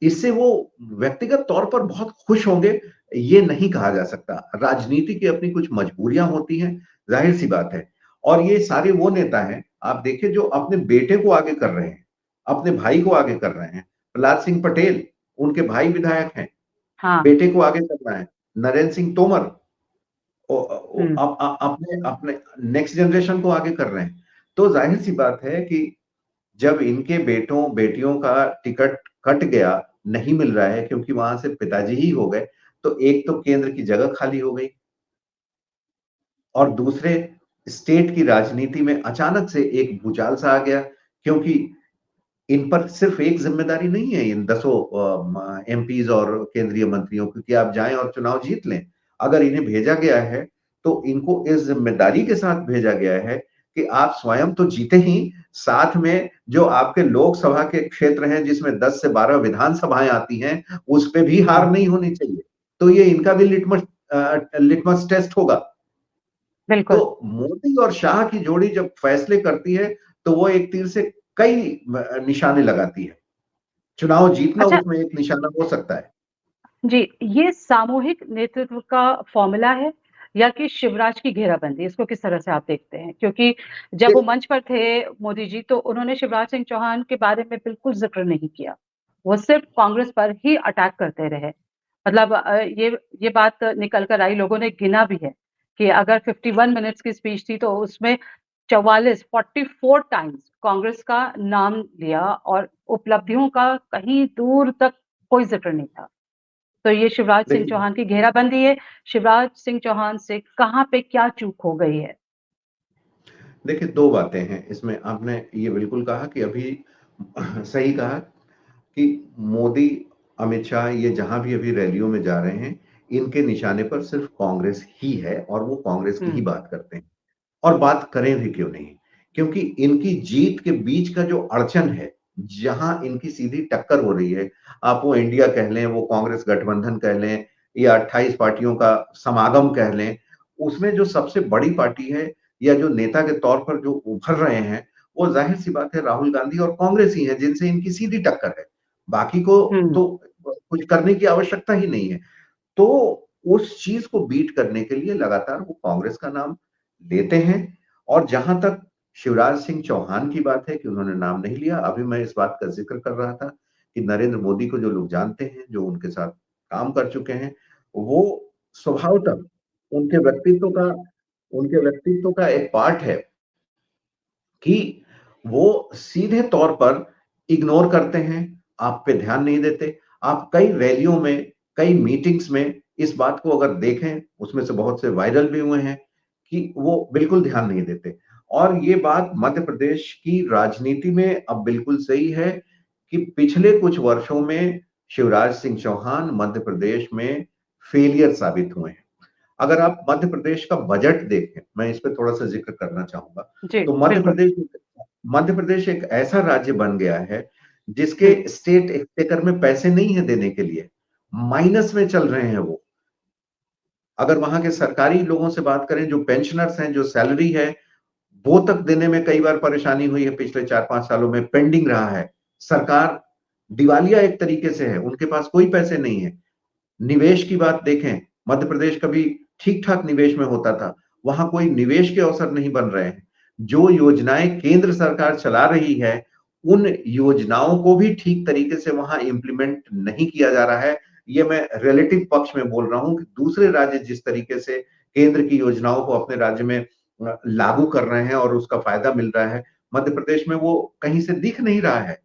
S2: इससे वो व्यक्तिगत तौर पर बहुत खुश होंगे, ये नहीं कहा जा सकता। राजनीति की अपनी कुछ मजबूरियाँ होती हैं, ज़ाहिर-सी बात है। और ये सारे वो नेता हैं, आप देखिए जो अपने बेटे को आगे कर रहे हैं, अपने भाई को आगे कर रहे हैं। प्रहलाद सिंह पटेल, उनके भाई विधायक हैं,
S1: हाँ।
S2: बेटे को आगे करना है। नरेंद्र सिंह तोमर
S1: हुँ।
S2: अपने अपने नेक्स्ट जनरेशन को आगे कर रहे हैं। तो ज़ाहिर-सी बात है कि जब इनके बेटों-बेटियों का टिकट कट गया, नहीं मिल रहा है क्योंकि वहाँ से पिताजी ही हो गए, तो एक तो केंद्र की जगह खाली हो गई और दूसरे स्टेट की राजनीति में अचानक से एक भूचाल-सा आ गया क्योंकि इन पर सिर्फ एक ज़िम्मेदारी नहीं है इन दसों एमपीज़ और केंद्रीय मंत्रियों की कि आप जाएँ और चुनाव जीत लें। अगर इन्हें भेजा गया है, तो इनको इस ज़िम्मेदारी के साथ भेजा गया है कि आप स्वयं तो जीते ही, साथ में जो आपके लोकसभा के क्षेत्र हैं जिसमें 10 से 12 विधानसभाएँ आती हैं, उस पे भी
S1: हुँ।
S2: हार नहीं होनी चाहिए। तो ये इनका भी लिटमस टेस्ट होगा। तो
S1: बिल्कुल।
S2: मोदी और शाह की जोड़ी जब फैसले करती है, तो वो एक तीर से कई निशाने लगाती है। चुनाव जीतना
S1: अच्छा,
S2: उसमें एक निशाना हो सकता है।
S1: जी, ये सामूहिक नेतृत्व का फ़ॉर्मूला है या कि शिवराज की घेराबंदी? इसको किस तरह से आप देखते हैं? क्योंकि जब
S2: ये
S1: वो मंच पर थे मोदी जी, तो उन्होंने शिवराज सिंह चौहान के बारे में बिल्कुल ज़िक्र नहीं किया। वो सिर्फ़ कांग्रेस पर ही अटैक करते रहे। मतलब ये बात निकल कर आई, लोगों ने गिना भी है कि अगर 51 मिनट्स की स्पीच थी, तो उसमें 44 टाइम्स कांग्रेस का नाम लिया और उपलब्धियों का कहीं दूर तक कोई ज़िक्र नहीं था। तो ये शिवराज सिंह
S2: देखिए
S1: चौहान की घेराबंदी है, शिवराज सिंह चौहान से कहाँ पे क्या चूक हो गई है?
S2: देखिए 2 बातें हैं इसमें। आपने ये बिल्कुल कहा कि अभी सही कहा कि मोदी, अमित शाह ये जहाँ भी अभी रैलियों में जा रहे हैं, इनके निशाने पर सिर्फ कांग्रेस ही है और वो कांग्रेस की ही
S1: हुँ,
S2: बात करते हैं। और बात करें भी क्यों नहीं? क्योंकि इनकी जीत के बीच का जो अड़चन है, जहाँ इनकी सीधी टक्कर हो रही है, आप वो इंडिया कह लें, वो कांग्रेस गठबंधन कह लें या 28 पार्टियों का समागम कह लें, उसमें जो सबसे बड़ी पार्टी है या जो नेता के तौर पर जो उभर रहे हैं, वो ज़ाहिर-सी बात है राहुल गांधी और कांग्रेस ही है, जिनसे इनकी सीधी टक्कर है। बाकी को
S1: हुँ,
S2: तो कुछ करने की आवश्यकता ही नहीं है। तो उस चीज़ को बीट करने के लिए लगातार वो कांग्रेस का नाम लेते हैं और जहाँ तक शिवराज सिंह चौहान की बात है कि उन्होंने नाम नहीं लिया, अभी मैं इस बात का ज़िक्र कर रहा था कि नरेंद्र मोदी को जो लोग जानते हैं, जो उनके साथ काम कर चुके हैं, वो स्वभावतः उनके व्यक्तित्व का उनके व्यक्तित्व का एक पार्ट है कि वो सीधे तौर पर इग्नोर करते हैं, आप पे ध्यान नहीं देते। आप कई रैलियों में, कई मीटिंग्स में इस बात को अगर देखें, उसमें से बहुत से वायरल भी हुए हैं कि वो बिल्कुल ध्यान नहीं देते। और ये बात मध्य प्रदेश की राजनीति में अब बिल्कुल सही है कि पिछले कुछ वर्षों में शिवराज सिंह चौहान मध्य प्रदेश में फेलियर साबित हुए हैं। अगर आप मध्य प्रदेश का बजट देखें, मैं इस पे थोड़ा-सा ज़िक्र करना चाहूँगा।
S1: जी,
S2: तो
S1: बिल्कुल।
S2: मध्य प्रदेश एक ऐसा राज्य बन गया है, जिसके
S1: हुँ,
S2: स्टेट एक्सचेकर में पैसे नहीं है देने के लिए, माइनस में चल रहे हैं वो। अगर वहाँ के सरकारी लोगों से बात करें, जो पेंशनर्स हैं, जो सैलरी है, वो तक देने में कई बार परेशानी हुई है पिछले 4-5 सालों में, पेंडिंग रहा है। सरकार दिवालिया एक तरीके से है, उनके पास कोई पैसे नहीं है। निवेश की बात देखें, मध्य प्रदेश कभी ठीक-ठाक निवेश में होता था, वहाँ कोई निवेश के अवसर नहीं बन रहे हैं। जो योजनाएँ केंद्र सरकार चला रही है, उन योजनाओं को भी ठीक तरीके से वहाँ इम्प्लीमेंट नहीं किया जा रहा है। ये मैं रिलेटिव पक्ष में बोल रहा हूँ कि दूसरे राज्य जिस तरीके से केंद्र की योजनाओं को अपने राज्य में लागू कर रहे हैं और उसका फ़ायदा मिल रहा है, मध्य प्रदेश में वो कहीं से दिख नहीं रहा है।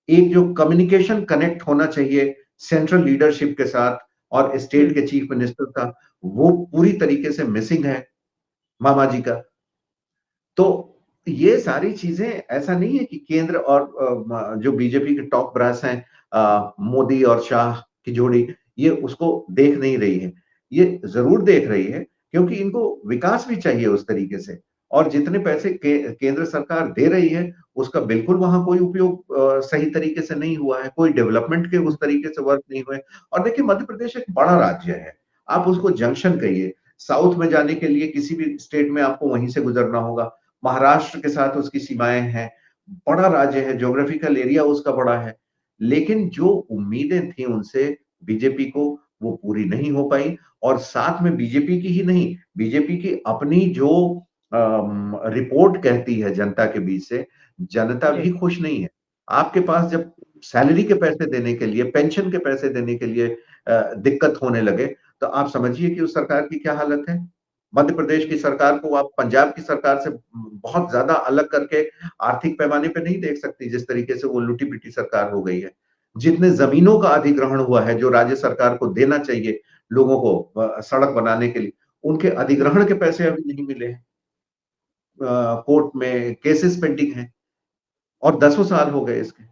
S2: एक जो कम्युनिकेशन कनेक्ट होना चाहिए सेंट्रल लीडरशिप के साथ और स्टेट
S1: हुँ,
S2: के चीफ मिनिस्टर का, वो पूरी तरीके से मिसिंग है, मामा जी का। तो ये सारी चीज़ें ऐसा नहीं है कि केंद्र और जो बीजेपी के टॉप ब्रास हैं मोदी और शाह की जोड़ी, ये उसको देख नहीं रही है। ये ज़रूर देख रही है क्योंकि इनको विकास भी चाहिए उस तरीके से और जितने पैसे केंद्र सरकार दे रही है, उसका बिल्कुल वहाँ कोई उपयोग सही तरीके से नहीं हुआ है, कोई डेवलपमेंट के उस तरीके से वर्क नहीं हुए। और देखिए मध्य प्रदेश एक बड़ा राज्य है, आप उसको जंक्शन कहिए, साउथ में जाने के लिए किसी भी स्टेट में आपको वहीं से गुजरना होगा, महाराष्ट्र के साथ उसकी सीमाएँ हैं, बड़ा राज्य है, ज्योग्राफिकल एरिया उसका बड़ा है। लेकिन जो उम्मीदें थी उनसे बीजेपी को, वो पूरी नहीं हो पाई और साथ में बीजेपी की ही नहीं, बीजेपी की अपनी जो रिपोर्ट कहती है जनता के बीच से, जनता
S1: जी।
S2: भी खुश नहीं है। आपके पास जब सैलरी के पैसे देने के लिए, पेंशन के पैसे देने के लिए दिक्कत होने लगे, तो आप समझिए कि उस सरकार की क्या हालत है। मध्य प्रदेश की सरकार को आप पंजाब की सरकार से बहुत ज़्यादा अलग करके आर्थिक पैमाने पे नहीं देख सकती, जिस तरीके से वो लूटी-पिटी सरकार हो गई है। जितने ज़मीनों का अधिग्रहण हुआ है, जो राज्य सरकार को देना चाहिए लोगों को सड़क बनाने के लिए, उनके अधिग्रहण के पैसे अभी नहीं मिले हैं। कोर्ट में केसेस पेंडिंग हैं और दसों साल हो गए इसके।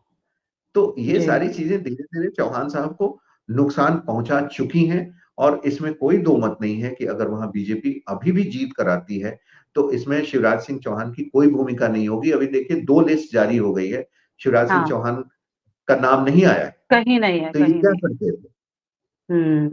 S2: तो ये
S1: जी।
S2: सारी चीज़ें धीरे-धीरे चौहान साहब को नुकसान पहुँचा चुकी हैं और इसमें कोई दो मत नहीं है कि अगर वहाँ बीजेपी अभी भी जीत कर आती है, तो इसमें शिवराज सिंह चौहान की कोई भूमिका नहीं होगी। अभी देखिए 2 लिस्ट जारी हो गई है, शिवराज सिंह
S1: हाँ,
S2: चौहान का नाम नहीं आया है।
S1: कहीं नहीं है,
S2: तो ये
S1: कहीं
S2: क्या
S1: नहीं।
S2: संकेत है?
S1: हुँ।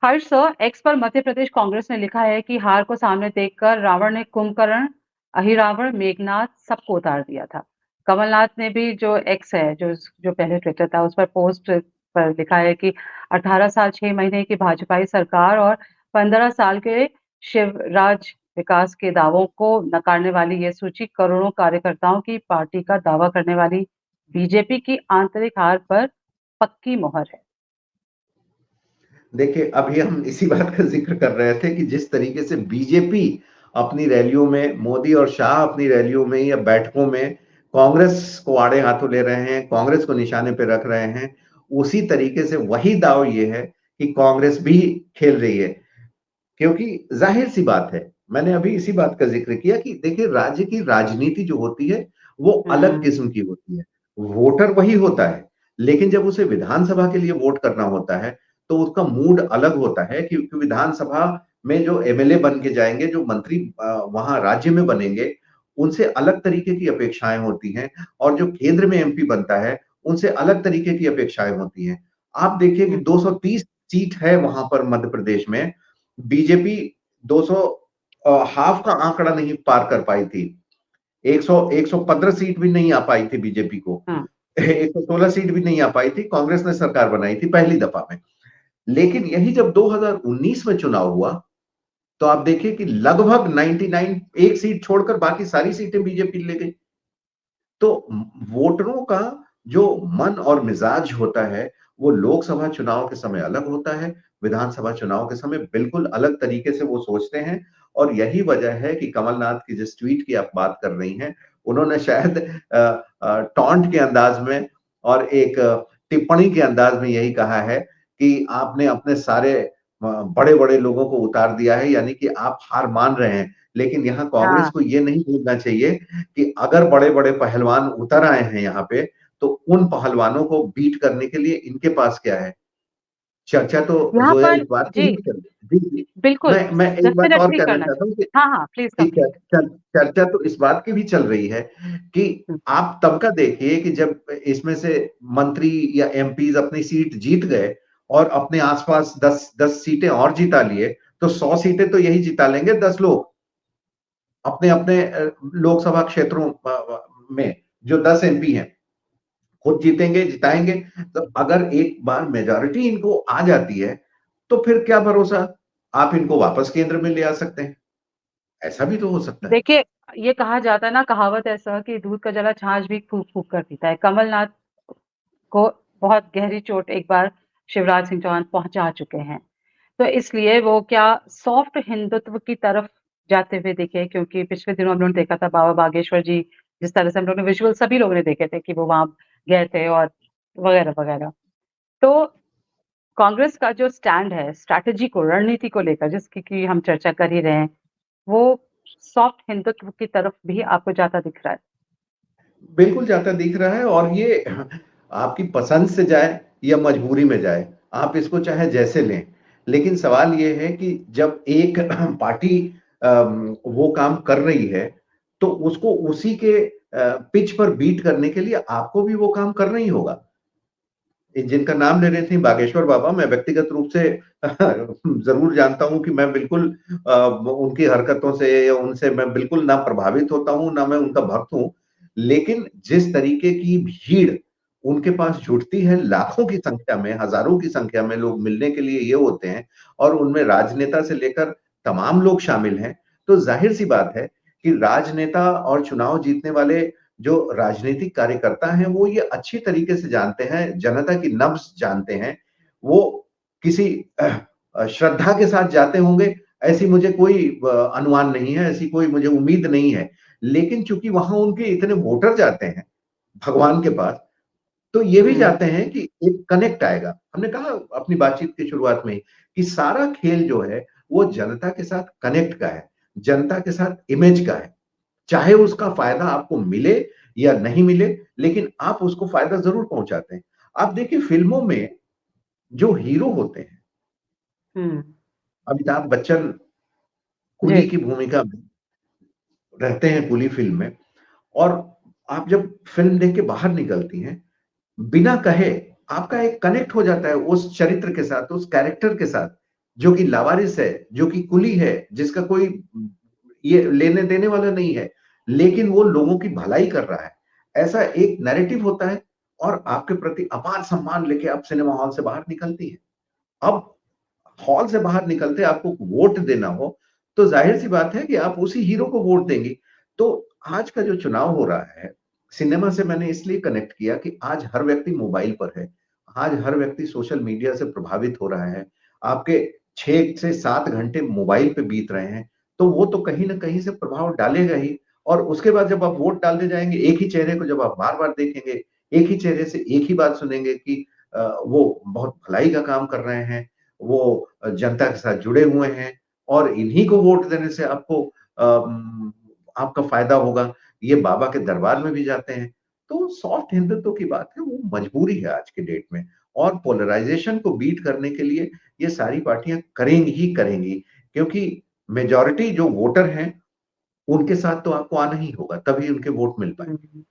S1: हर्ष, एक्स पर मध्य प्रदेश कांग्रेस ने लिखा है कि हार को सामने देखकर रावण ने कुंभकर्ण, अहिरावण, मेघनाथ सबको उतार दिया था। कमलनाथ ने भी जो एक्स है, जो पहले ट्विटर था, उस पर पोस्ट पर लिखा है कि 18 साल 6 महीने की भाजपाई सरकार और 15 साल के शिवराज विकास के दावों को नकारने वाली ये सूची करोड़ों कार्यकर्ताओं की पार्टी का दावा करने वाली बीजेपी की आंतरिक हार पर पक्की मोहर है।
S2: देखिए, अभी हम इसी बात का ज़िक्र कर रहे थे कि जिस तरीके से बीजेपी अपनी रैलियों में, मोदी और शाह अपनी रैलियों में या बैठकों में कांग्रेस को आड़े हाथों ले रहे हैं, कांग्रेस को निशाने पे रख रहे हैं, उसी तरीके से वही दाव ये है कि कांग्रेस भी खेल रही है। क्योंकि ज़ाहिर-सी बात है, मैंने अभी इसी बात का ज़िक्र किया कि देखिए राज्य की राजनीति जो होती है, वो अलग
S1: हुँ।
S2: किस्म की होती है। वोटर वही होता है, लेकिन जब उसे विधानसभा के लिए वोट करना होता है, तो उसका मूड अलग होता है क्योंकि विधानसभा में जो एमएलए बन के जाएँगे, जो मंत्री वहाँ राज्य में बनेंगे, उनसे अलग तरीके की अपेक्षाएँ होती हैं और जो केंद्र में एमपी बनता है, उनसे अलग तरीके की अपेक्षाएँ होती हैं। आप देखिए कि
S1: हुँ।
S2: 230 सीट है वहाँ पर मध्य प्रदेश में, बीजेपी 200 हाफ का आंकड़ा नहीं पार कर पाई थी। 115 सीट भी नहीं आ पाई थी बीजेपी को।
S1: हुँ।
S2: 116 सीट भी नहीं आ पाई थी, कांग्रेस ने सरकार बनाई थी पहली दफा में। लेकिन यही जब 2019 में चुनाव हुआ, तो आप देखिए कि लगभग 99 एक सीट छोड़कर बाकी सारी सीटें बीजेपी ले गई। तो वोटरों का जो मन और मिजाज होता है, वो लोकसभा चुनाव के समय अलग होता है, विधानसभा चुनाव के समय बिल्कुल अलग तरीके से वो सोचते हैं और यही वजह है कि कमलनाथ की जिस ट्वीट की आप बात कर रही हैं, उन्होंने शायद टॉन्ट के अंदाज में और एक टिप्पणी के अंदाज में यही कहा है कि आपने अपने सारे बड़े-बड़े लोगों को उतार दिया है, यानी कि आप हार मान रहे हैं। लेकिन यहाँ कांग्रेस
S1: हाँ,
S2: को ये नहीं भूलना चाहिए कि अगर बड़े-बड़े पहलवान उतर आए हैं यहाँ पे, तो उन पहलवानों को बीट करने के लिए इनके पास क्या है? चर्चा तो
S1: यहाँ
S2: ज़ोया
S1: पर
S2: इस बात की
S1: जी,
S2: भी चल रही जी, जी।
S1: बिल्कुल,
S2: मैं एक बात और
S1: डेफ़िनेटली
S2: कहना
S1: करना
S2: चाहता हूँ कि
S1: चाहिए। हाँ, हाँ, प्लीज़
S2: ठीक है,
S1: कंप्लीट।
S2: चर्चा तो इस बात की भी चल रही है कि
S1: हुँ।
S2: आप तब का देखिए कि जब इसमें से मंत्री या एमपीज़ अपनी सीट जीत गए और अपने आस-पास 10 सीटें और जिता लिए, तो 100 सीटें तो यही जिता लेंगे 10 लोग। अपने-अपने लोकसभा क्षेत्रों में जो 10 एमपी हैं, खुद जीतेंगे, जिताएँगे। तो अगर एक बार मेजॉरिटी इनको आ जाती है, तो फिर क्या भरोसा आप इनको वापस केंद्र में ले आ सकते हैं। ऐसा भी तो हो सकता है।
S1: देखिए, ये कहा जाता है ना, कहावत ऐसा कि दूध का जला छाछ भी फूँक-फूँक कर पीता है। कमलनाथ को बहुत गहरी चोट एक बार शिवराज सिंह चौहान पहुँचा चुके हैं। तो इसलिए वो क्या सॉफ्ट हिंदुत्व की तरफ जाते हुए दिखे, क्योंकि पिछले दिनों हम लोगों ने देखा था बाबा बागेश्वर जी, जिस तरह से हम लोगों ने विजुअल सभी लोगों ने देखे थे कि वो वहाँ गए थे और वगैरह-वगैरह। तो कांग्रेस का जो स्टैंड है, स्ट्रैटेजी को, रणनीति को लेकर जिसकी कि हम चर्चा कर ही रहे हैं, वो सॉफ्ट हिंदुत्व की तरफ भी आपको जाता दिख रहा है।
S2: बिल्कुल जाता दिख रहा है और ये आपकी पसंद से जाए या मजबूरी में जाए, आप इसको चाहे जैसे लें। लेकिन सवाल ये है कि जब एक पार्टी वो काम कर रही है, तो उसको उसी के पिच पर बीट करने के लिए आपको भी वो काम करना ही होगा। जिनका नाम ले रही थी बागेश्वर बाबा, मैं व्यक्तिगत रूप से ज़रूर जानता हूँ कि मैं बिल्कुल उनकी हरकतों से या उनसे मैं बिल्कुल ना प्रभावित होता हूँ, ना मैं उनका भक्त हूँ। लेकिन जिस तरीके की भीड़ उनके पास जुटती है, लाखों की संख्या में, हज़ारों की संख्या में लोग मिलने के लिए ये होते हैं और उनमें राजनेता से लेकर तमाम लोग शामिल हैं, तो ज़ाहिर-सी बात है कि राजनेता और चुनाव जीतने वाले जो राजनीतिक कार्यकर्ता हैं, वो ये अच्छी तरीके से जानते हैं, जनता की नब्ज़ जानते हैं। वो किसी श्रद्धा के साथ जाते होंगे, ऐसी मुझे कोई अनुमान नहीं है, ऐसी कोई मुझे उम्मीद नहीं है। लेकिन चूँकि वहाँ उनके इतने वोटर जाते हैं, भगवान के पास, तो ये भी
S1: हुँ,
S2: चाहते हैं कि एक कनेक्ट आएगा। हमने कहा अपनी बातचीत की शुरुआत में ही कि सारा खेल जो है, वो जनता के साथ कनेक्ट का है, जनता के साथ इमेज का है। चाहे उसका फ़ायदा आपको मिले या नहीं मिले, लेकिन आप उसको फ़ायदा ज़रूर पहुँचाते हैं। आप देखिए फ़िल्मों में जो हीरो होते हैं,
S1: हुँ,
S2: अमिताभ बच्चन
S1: जी,
S2: कुली की भूमिका में रहते हैं कुली फ़िल्म में और आप जब फ़िल्म देख के बाहर निकलती हैं, बिना कहे आपका एक कनेक्ट हो जाता है उस चरित्र के साथ, उस कैरेक्टर के साथ, जो कि लावारिस है, जो कि कुली है, जिसका कोई ये लेने-देने वाला नहीं है, लेकिन वो लोगों की भलाई कर रहा है। ऐसा एक नैरेटिव होता है और आपके प्रति अपार सम्मान लेके आप सिनेमा हॉल से बाहर निकलती हैं। अब हॉल से बाहर निकलते आपको वोट देना हो, तो ज़ाहिर-सी बात है कि आप उसी हीरो को वोट देंगी। तो आज का जो चुनाव हो रहा है, सिनेमा से मैंने इसलिए कनेक्ट किया कि आज हर व्यक्ति मोबाइल पर है। आज हर व्यक्ति सोशल मीडिया से प्रभावित हो रहा है। आपके 6 से 7 घंटे मोबाइल पे बीत रहे हैं, तो वो तो कहीं न कहीं से प्रभाव डालेगा ही और उसके बाद जब आप वोट डालने जाएँगे, एक ही चेहरे को जब आप बार-बार देखेंगे, एक ही चेहरे से एक ही बात सुनेंगे कि वो बहुत भलाई का काम कर रहे हैं, वो जनता के साथ जुड़े हुए हैं और इन्हीं को वोट देने से आपको आपका फ़ायदा होगा। ये बाबा के दरबार में भी जाते हैं। तो सॉफ्ट हिंदुत्व की बात है, वो मजबूरी है आज की डेट में और पोलराइज़ेशन को बीट करने के लिए ये सारी पार्टियाँ करेंगी ही करेंगी क्योंकि मेजॉरिटी जो वोटर हैं, उनके साथ तो आपको आना ही होगा, तभी उनके वोट मिल पाएँगे।
S1: हुँ।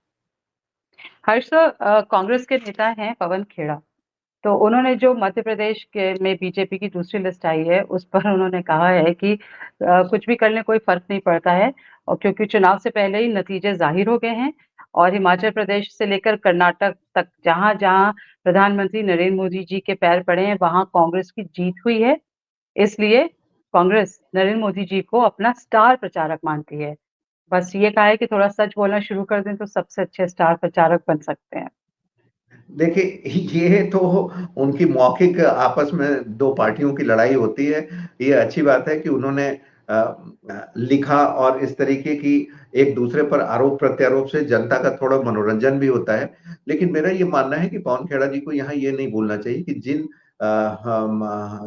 S1: हर्ष कांग्रेस के नेता हैं पवन खेड़ा, तो उन्होंने जो मध्य प्रदेश के में बीजेपी की दूसरी लिस्ट आई है, उस पर उन्होंने कहा है कि कुछ भी कर लें कोई फ़र्क नहीं पड़ता है और क्योंकि चुनाव से पहले ही नतीजे ज़ाहिर हो गए हैं और हिमाचल प्रदेश से लेकर कर्नाटक तक जहाँ-जहाँ प्रधानमंत्री नरेंद्र मोदी जी के पैर पड़े हैं, वहाँ कांग्रेस की जीत हुई है। इसलिए कांग्रेस नरेंद्र मोदी जी को अपना स्टार प्रचारक मानती है। बस ये कहा है कि थोड़ा सच बोलना शुरू कर दें तो सबसे अच्छे स्टार प्रचारक बन सकते हैं।
S2: देखिए, ये तो उनकी मौखिक आपस में 2 पार्टियों की लड़ाई होती है। ये अच्छी बात है कि उन्होंने लिखा और इस तरीके की एक-दूसरे पर आरोप-प्रत्यारोप से जनता का थोड़ा मनोरंजन भी होता है। लेकिन मेरा ये मानना है कि पवन खेड़ा जी को यहाँ ये नहीं भूलना चाहिए कि जिन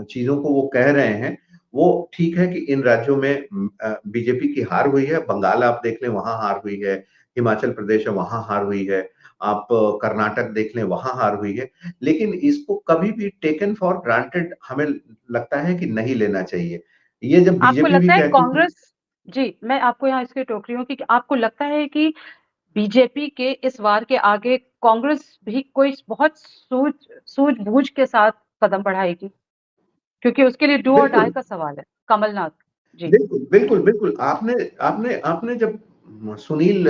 S2: चीज़ों को वो कह रहे हैं, वो ठीक है कि इन राज्यों में बीजेपी की हार हुई है। बंगाल आप देख लें, वहाँ हार हुई है। हिमाचल प्रदेश है, वहाँ हार हुई है। आप कर्नाटक देख लें वहाँ हार हुई है। लेकिन इसको कभी भी टेकन फॉर ग्रांटेड हमें लगता है कि नहीं लेना चाहिए। ये जब
S1: आपको
S2: बीजेपी भी
S1: लगता है
S2: कहती है
S1: कांग्रेस जी, मैं आपको यहाँ इसलिए टोक रही हूँ कि आपको लगता है कि बीजेपी के इस वार के आगे कांग्रेस भी कोई बहुत सूझ-बूझ के साथ कदम बढ़ाएगी? क्योंकि उसके लिए डू और डाई
S2: बिल्कुल,
S1: का सवाल है। कमलनाथ जी,
S2: बिल्कुल, बिल्कुल, बिल्कुल। आपने आपने आपने जब सुनील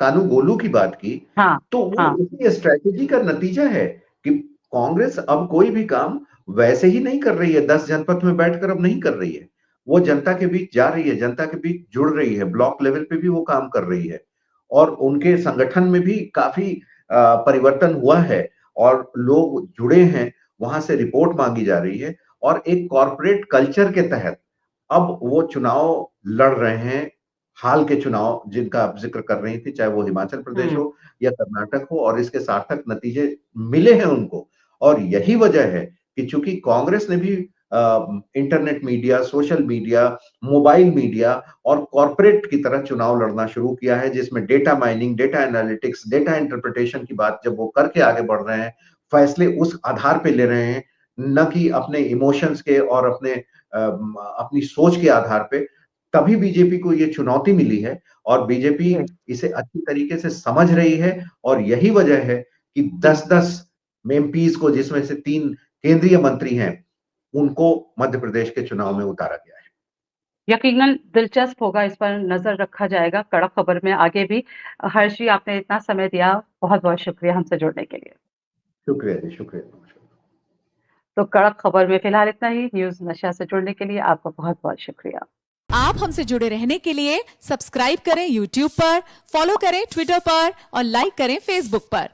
S2: कानू-गोलू की बात की,
S1: हाँ,
S2: तो वो
S1: हाँ,
S2: उसी स्ट्रैटेजी का नतीजा है कि कांग्रेस अब कोई भी काम वैसे ही नहीं कर रही है, 10 जनपद में बैठकर अब नहीं कर रही है। वो जनता के बीच जा रही है, जनता के बीच जुड़ रही है, ब्लॉक लेवल पे भी वो काम कर रही है और उनके संगठन में भी काफ़ी परिवर्तन हुआ है और लोग जुड़े हैं, वहाँ से रिपोर्ट माँगी जा रही है और एक कॉर्पोरेट कल्चर के तहत अब वो चुनाव लड़ रहे हैं, हाल के चुनाव जिनका आप ज़िक्र कर रही थी, चाहे वो हिमाचल प्रदेश
S1: हुँ,
S2: हो या कर्नाटक हो और इसके सार्थक नतीजे मिले हैं उनको। और यही वजह है कि चूँकि कांग्रेस ने भी internet media, social media, mobile media और कॉर्पोरेट की तरह चुनाव लड़ना शुरू किया है, जिसमें data mining, data analytics, data interpretation की बात जब वो करके आगे बढ़ रहे हैं, फैसले उस आधार पे ले रहे हैं, न कि अपने इमोशंस के और अपनी सोच के आधार पे। तभी बीजेपी को ये चुनौती मिली है और बीजेपी
S1: जी,
S2: इसे अच्छी तरीके से समझ रही है और यही वजह है कि 10-10 एमपीज़ को जिसमें से 3 केंद्रीय मंत्री हैं, उनको मध्य प्रदेश के चुनाव में उतारा गया है।
S1: यकीनन दिलचस्प होगा, इस पर नज़र रखा जाएगा कड़क खबर में आगे भी। हर्ष जी, आपने इतना समय दिया, बहुत-बहुत शुक्रिया हमसे जुड़ने के लिए।
S2: शुक्रिया जी, शुक्रिया।
S1: तो कड़क खबर में फिलहाल इतना ही। न्यूज़ नशा से जुड़ने के लिए आपका बहुत-बहुत शुक्रिया।
S3: आप हमसे जुड़े रहने के लिए सब्सक्राइब करें YouTube पर, फॉलो करें Twitter पर और लाइक करें Facebook पर।